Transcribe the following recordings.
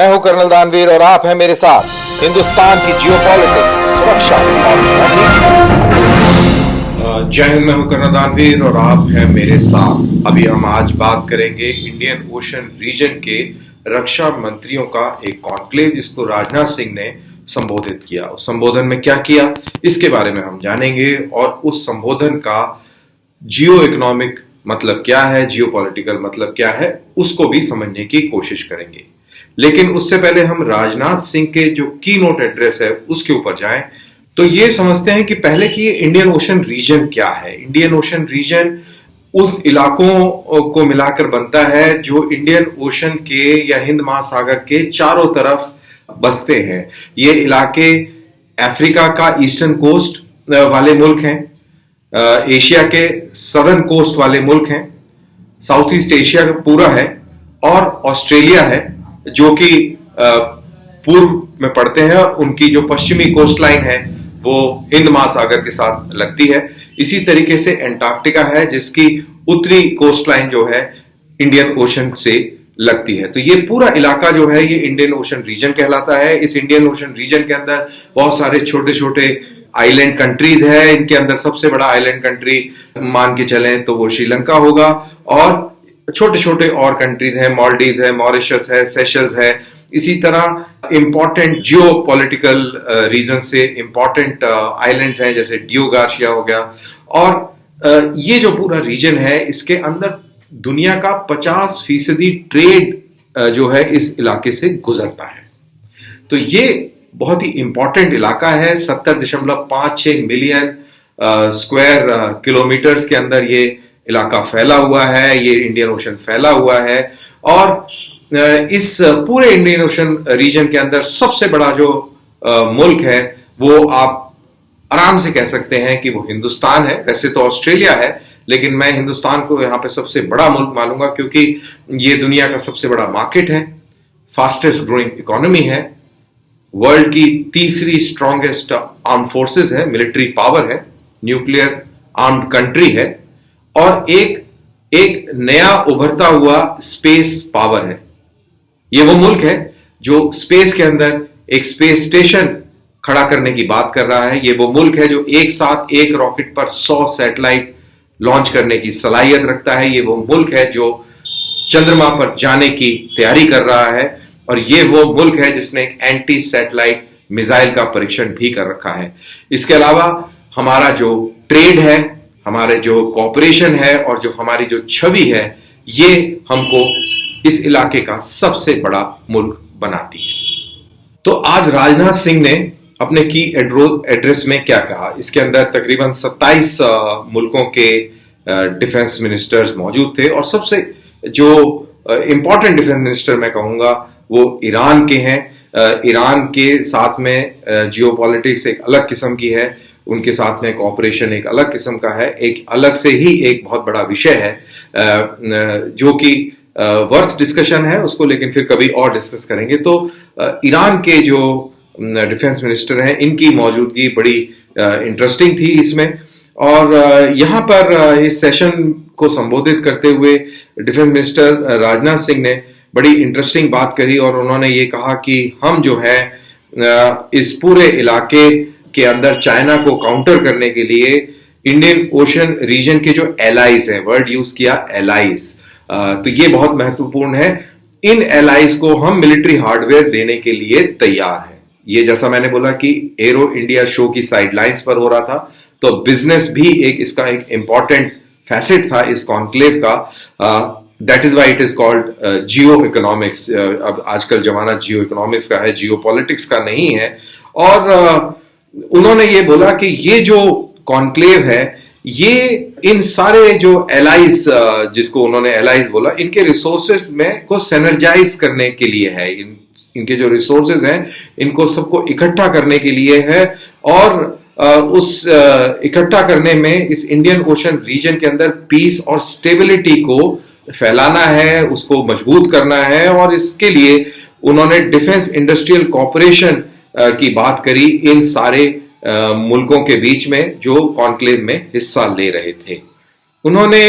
मैं हूं कर्नल दानवीर और आप हैं मेरे साथ हिंदुस्तान की जियोपॉलिटिक्स, सुरक्षा और रणनीति। जय हिंद। मैं हूं कर्नल दानवीर और आप हैं मेरे साथ। अभी हम आज बात करेंगे इंडियन ओशन रीजन के रक्षा मंत्रियों का एक कॉन्क्लेव जिसको राजनाथ सिंह ने संबोधित किया। उस संबोधन में क्या किया इसके बारे में हम जानेंगे और उस संबोधन का जियो इकोनॉमिक मतलब क्या है, जियो पॉलिटिकल मतलब क्या है, उसको भी समझने की कोशिश करेंगे। लेकिन उससे पहले हम राजनाथ सिंह के जो की नोट एड्रेस है उसके ऊपर जाएं तो ये समझते हैं कि पहले कि इंडियन ओशन रीजन क्या है। इंडियन ओशन रीजन उस इलाकों को मिलाकर बनता है जो इंडियन ओशन के या हिंद महासागर के चारों तरफ बसते हैं। ये इलाके अफ्रीका का ईस्टर्न कोस्ट वाले मुल्क हैं, एशिया के सदर्न कोस्ट वाले मुल्क हैं, साउथ ईस्ट एशिया का पूरा है और ऑस्ट्रेलिया है जो कि पूर्व में पड़ते हैं और उनकी जो पश्चिमी कोस्ट लाइन है वो हिंद महासागर के साथ लगती है। इसी तरीके से एंटार्क्टिका है जिसकी उत्तरी कोस्ट लाइन जो है इंडियन ओशन से लगती है। तो ये पूरा इलाका जो है ये इंडियन ओशन रीजन कहलाता है। इस इंडियन ओशन रीजन के अंदर बहुत सारे छोटे छोटे आइलैंड कंट्रीज है। इनके अंदर सबसे बड़ा आइलैंड कंट्री मान के चलें तो वो श्रीलंका होगा और छोटे छोटे और कंट्रीज हैं, मालदीव है, मॉरिशस है, सेशल्स है। इसी तरह इंपॉर्टेंट जियो पॉलिटिकल रीजन से इंपॉर्टेंट आइलैंड्स हैं जैसे डियो गार्शिया हो गया। और ये जो पूरा रीजन है इसके अंदर दुनिया का 50% ट्रेड जो है इस इलाके से गुजरता है। तो ये बहुत ही इंपॉर्टेंट इलाका है। 70.56 मिलियन स्क्वायर किलोमीटर्स के अंदर ये इलाका फैला हुआ है, ये इंडियन ओशन फैला हुआ है। और इस पूरे इंडियन ओशन रीजन के अंदर सबसे बड़ा जो मुल्क है वो आप आराम से कह सकते हैं कि वो हिंदुस्तान है। वैसे तो ऑस्ट्रेलिया है लेकिन मैं हिंदुस्तान को यहाँ पे सबसे बड़ा मुल्क मानूंगा क्योंकि ये दुनिया का सबसे बड़ा मार्केट है, फास्टेस्ट ग्रोइंग इकोनॉमी है, वर्ल्ड की तीसरी स्ट्रॉन्गेस्ट आर्म फोर्सेस है, मिलिट्री पावर है, न्यूक्लियर आर्म्ड कंट्री है और एक नया उभरता हुआ स्पेस पावर है। ये वो मुल्क है जो स्पेस के अंदर एक स्पेस स्टेशन खड़ा करने की बात कर रहा है। ये वो मुल्क है जो एक साथ एक रॉकेट पर 100 सैटेलाइट लॉन्च करने की सलाहियत रखता है। ये वो मुल्क है जो चंद्रमा पर जाने की तैयारी कर रहा है और ये वो मुल्क है जिसने एक एंटी सैटेलाइट मिसाइल का परीक्षण भी कर रखा है। इसके अलावा हमारा जो ट्रेड है, हमारे जो कॉपरेशन है और जो हमारी जो छवि है ये हमको इस इलाके का सबसे बड़ा मुल्क बनाती है। तो आज राजनाथ सिंह ने अपने की एड्रेस में क्या कहा, इसके अंदर तकरीबन 27 मुल्कों के डिफेंस मिनिस्टर्स मौजूद थे और सबसे जो इंपॉर्टेंट डिफेंस मिनिस्टर मैं कहूंगा वो ईरान के हैं। ईरान के साथ में जियोपॉलिटिक्स एक अलग किस्म की है, उनके साथ में कॉपरेशन एक अलग किस्म का है, एक अलग से ही एक बहुत बड़ा विषय है जो कि वर्थ डिस्कशन है उसको लेकिन फिर कभी और डिस्कस करेंगे। तो ईरान के जो डिफेंस मिनिस्टर हैं इनकी मौजूदगी बड़ी इंटरेस्टिंग थी इसमें। और यहाँ पर इस सेशन को संबोधित करते हुए डिफेंस मिनिस्टर राजनाथ सिंह ने बड़ी इंटरेस्टिंग बात करी और उन्होंने ये कहा कि हम जो है इस पूरे इलाके के अंदर चाइना को काउंटर करने के लिए इंडियन ओशन रीजन के जो एलाइज हैं, वर्ड यूज किया एलाइज, तो ये बहुत महत्वपूर्ण है। इन एलाइज को हम मिलिट्री हार्डवेयर देने के लिए तैयार हैं। ये जैसा मैंने बोला कि एरो इंडिया शो की साइडलाइंस पर हो रहा था तो बिजनेस भी इसका एक इंपॉर्टेंट फैसेट था इस कॉन्क्लेव का। That is why it is called Jio economics. अब आजकल जमाना जियो इकोनॉमिक्स का है, जियो पॉलिटिक्स का नहीं है। और उन्होंने ये बोला कि ये जो कॉन्क्लेव है ये इन सारे जो एलाइज, जिसको उन्होंने एलाइज बोला, इनके रिसोर्सेज में को सिनर्जाइज करने के लिए है। इनके जो रिसोर्सेज हैं इनको सबको इकट्ठा करने के लिए है और उस इकट्ठा करने में इस इंडियन ओशन रीजन के अंदर पीस और स्टेबिलिटी को फैलाना है, उसको मजबूत करना है। और इसके लिए उन्होंने डिफेंस इंडस्ट्रियल कॉपरेशन की बात करी इन सारे मुल्कों के बीच में जो कॉन्क्लेव में हिस्सा ले रहे थे। उन्होंने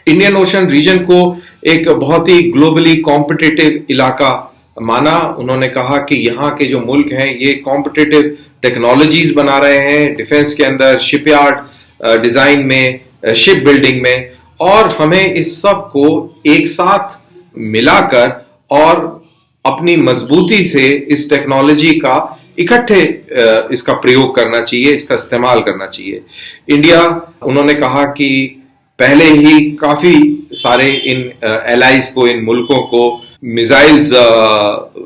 इंडियन ओशन रीजन को एक बहुत ही ग्लोबली कॉम्पिटिटिव इलाका माना। उन्होंने कहा कि यहाँ के जो मुल्क हैं ये कॉम्पिटिटिव टेक्नोलॉजीज बना रहे हैं डिफेंस के अंदर, शिपयार्ड डिजाइन में, शिप बिल्डिंग में, और हमें इस सब को एक साथ मिलाकर और अपनी मजबूती से इस टेक्नोलॉजी का इकट्ठे इसका प्रयोग करना चाहिए, इसका इस्तेमाल करना चाहिए। इंडिया, उन्होंने कहा कि पहले ही काफी सारे इन एलाइज को, इन मुल्कों को मिसाइल्स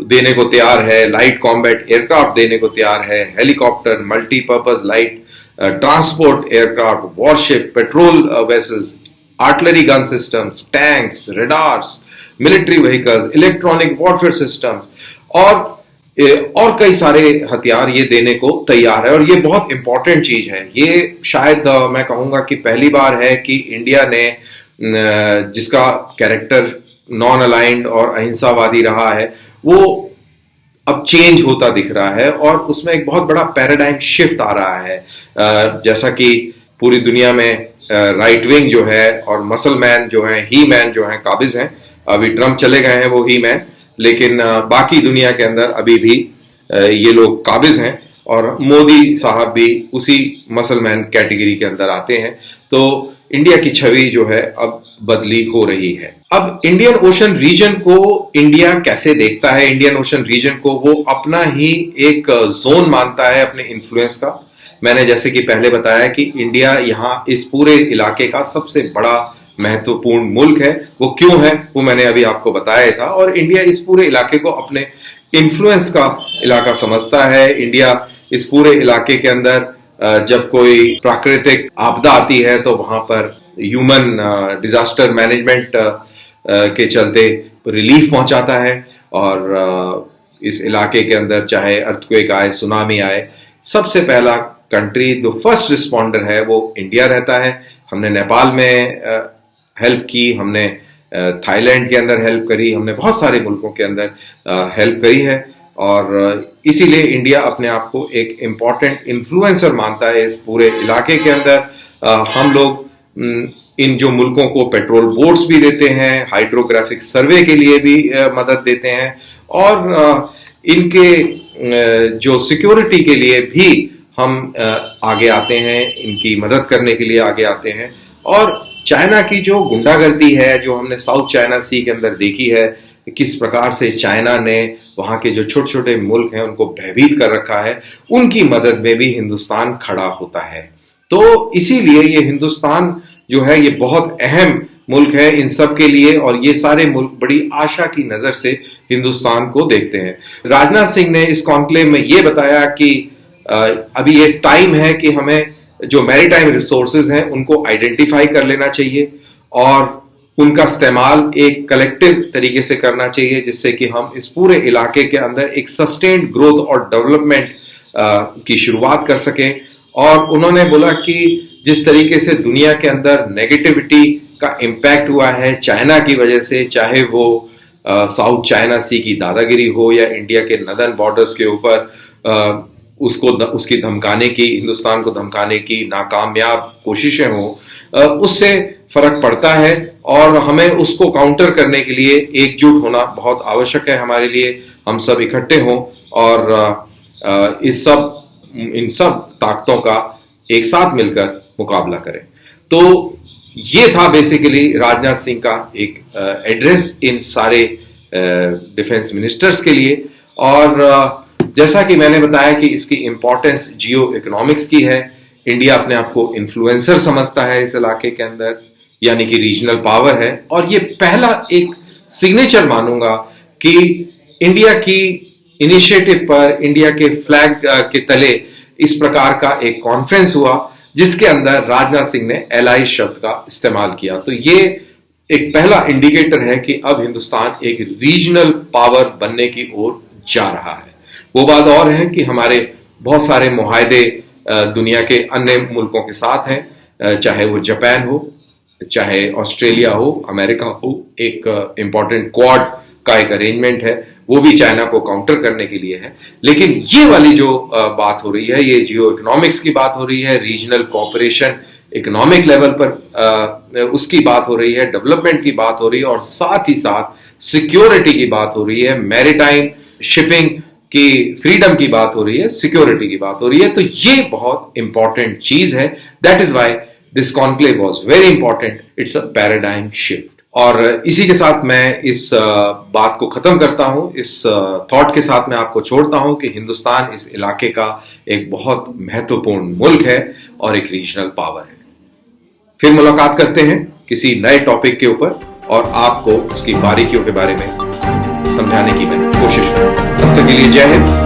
देने को तैयार है, लाइट कॉम्बैट एयरक्राफ्ट देने को तैयार है, helicopter, multipurpose light transport aircraft, worship, patrol vessels, artillery gun systems, tanks, radars, military vehicle, electronic warfare systems और कई सारे हथियार ये देने को तैयार है। और ये बहुत इंपॉर्टेंट चीज है। ये शायद मैं कहूंगा कि पहली बार है कि इंडिया ने, जिसका कैरेक्टर नॉन अलाइंड और अहिंसावादी रहा है, वो अब चेंज होता दिख रहा है और उसमें एक बहुत बड़ा पैराडाइम शिफ्ट आ रहा है। जैसा कि पूरी दुनिया में राइट विंग जो है और मसल मैन जो है, ही मैन जो है काबिज हैं। अभी ट्रम्प चले गए हैं वो ही मैन, लेकिन बाकी दुनिया के अंदर अभी भी ये लोग काबिज हैं और मोदी साहब भी उसी मसल मैन कैटेगरी के अंदर आते हैं। तो इंडिया की छवि जो है अब बदली हो रही है। अब इंडियन ओशन रीजन को इंडिया कैसे देखता है? इंडियन ओशन रीजन को वो अपना ही एक जोन मानता है अपने इन्फ्लुएंस का। मैंने जैसे कि पहले बताया कि इंडिया यहाँ इस पूरे इलाके का सबसे बड़ा महत्वपूर्ण मुल्क है। वो क्यों है वो मैंने अभी आपको बताया था। और इंडिया इस पूरे इलाके को अपने इन्फ्लुएंस का इलाका समझता है। इंडिया इस पूरे इलाके के अंदर जब कोई प्राकृतिक आपदा आती है तो वहां पर ह्यूमन डिजास्टर मैनेजमेंट के चलते रिलीफ पहुंचाता है। और इस इलाके के अंदर चाहे अर्थक्वेक आए, सुनामी आए, सबसे पहला कंट्री जो फर्स्ट रिस्पॉन्डर है वो इंडिया रहता है। हमने नेपाल में हेल्प की, हमने थाईलैंड के अंदर हेल्प करी, हमने बहुत सारे मुल्कों के अंदर हेल्प करी है। और इसीलिए इंडिया अपने आप को एक इम्पॉर्टेंट इन्फ्लुएंसर मानता है इस पूरे इलाके के अंदर। हम लोग इन जो मुल्कों को पेट्रोल बोट्स भी देते हैं, हाइड्रोग्राफिक सर्वे के लिए भी मदद देते हैं, और इनके जो सिक्योरिटी के लिए भी हम आगे आते हैं, इनकी मदद करने के लिए आगे आते हैं। और चाइना की जो गुंडागर्दी है, जो हमने साउथ चाइना सी के अंदर देखी है, किस प्रकार से चाइना ने वहां के जो छोटे छोटे मुल्क हैं उनको भयभीत कर रखा है, उनकी मदद में भी हिंदुस्तान खड़ा होता है। तो इसीलिए ये हिंदुस्तान जो है ये बहुत अहम मुल्क है इन सब के लिए, और ये सारे मुल्क बड़ी आशा की नजर से हिंदुस्तान को देखते हैं। राजनाथ सिंह ने इस कॉन्क्लेव में ये बताया कि अभी ये टाइम है कि हमें जो मैरीटाइम रिसोर्सेज हैं उनको आइडेंटिफाई कर लेना चाहिए और उनका इस्तेमाल एक कलेक्टिव तरीके से करना चाहिए, जिससे कि हम इस पूरे इलाके के अंदर एक सस्टेन्ड ग्रोथ और डेवलपमेंट की शुरुआत कर सकें। और उन्होंने बोला कि जिस तरीके से दुनिया के अंदर नेगेटिविटी का इम्पैक्ट हुआ है चाइना की वजह से, चाहे वो साउथ चाइना सी की दादागिरी हो या इंडिया के नदर्न बॉर्डर्स के ऊपर उसकी धमकाने की, हिंदुस्तान को धमकाने की नाकामयाब कोशिशें हो, उससे फर्क पड़ता है और हमें उसको काउंटर करने के लिए एकजुट होना बहुत आवश्यक है हमारे लिए। हम सब इकट्ठे हों और इन सब ताकतों का एक साथ मिलकर मुकाबला करें। तो ये था बेसिकली राजनाथ सिंह का एक एड्रेस इन सारे डिफेंस मिनिस्टर्स के लिए। और जैसा कि मैंने बताया कि इसकी इंपॉर्टेंस जियो इकोनॉमिक्स की है। इंडिया अपने आप को इन्फ्लुएंसर समझता है इस इलाके के अंदर, यानी कि रीजनल पावर है। और ये पहला एक सिग्नेचर मानूंगा कि इंडिया की इनिशिएटिव पर, इंडिया के फ्लैग के तले इस प्रकार का एक कॉन्फ्रेंस हुआ जिसके अंदर राजनाथ सिंह ने एलाइज शब्द का इस्तेमाल किया। तो ये एक पहला इंडिकेटर है कि अब हिंदुस्तान एक रीजनल पावर बनने की ओर जा रहा है। वो बात और है कि हमारे बहुत सारे मुआहदे दुनिया के अन्य मुल्कों के साथ हैं, चाहे वो जापान हो, चाहे ऑस्ट्रेलिया हो, अमेरिका हो। एक इंपॉर्टेंट क्वाड का एक अरेंजमेंट है, वो भी चाइना को काउंटर करने के लिए है। लेकिन ये वाली जो बात हो रही है, ये जियो इकोनॉमिक्स की बात हो रही है, रीजनल कोऑपरेशन इकोनॉमिक लेवल पर उसकी बात हो रही है, डेवलपमेंट की बात हो रही है और साथ ही साथ सिक्योरिटी की बात हो रही है, मैरीटाइम शिपिंग की फ्रीडम की बात हो रही है, सिक्योरिटी की बात हो रही है। तो ये बहुत इंपॉर्टेंट चीज है। That is why this conclave was very important. It's a paradigm shift. और इसी के साथ मैं इस बात को खत्म करता हूं। इस थॉट के साथ मैं आपको छोड़ता हूं कि हिंदुस्तान इस इलाके का एक बहुत महत्वपूर्ण मुल्क है और एक रीजनल पावर है। फिर मुलाकात करते हैं किसी नए टॉपिक के ऊपर और आपको उसकी बारीकियों के बारे में समझाने की मैं कोशिश करूंगा। तब तक के लिए जय हिंद।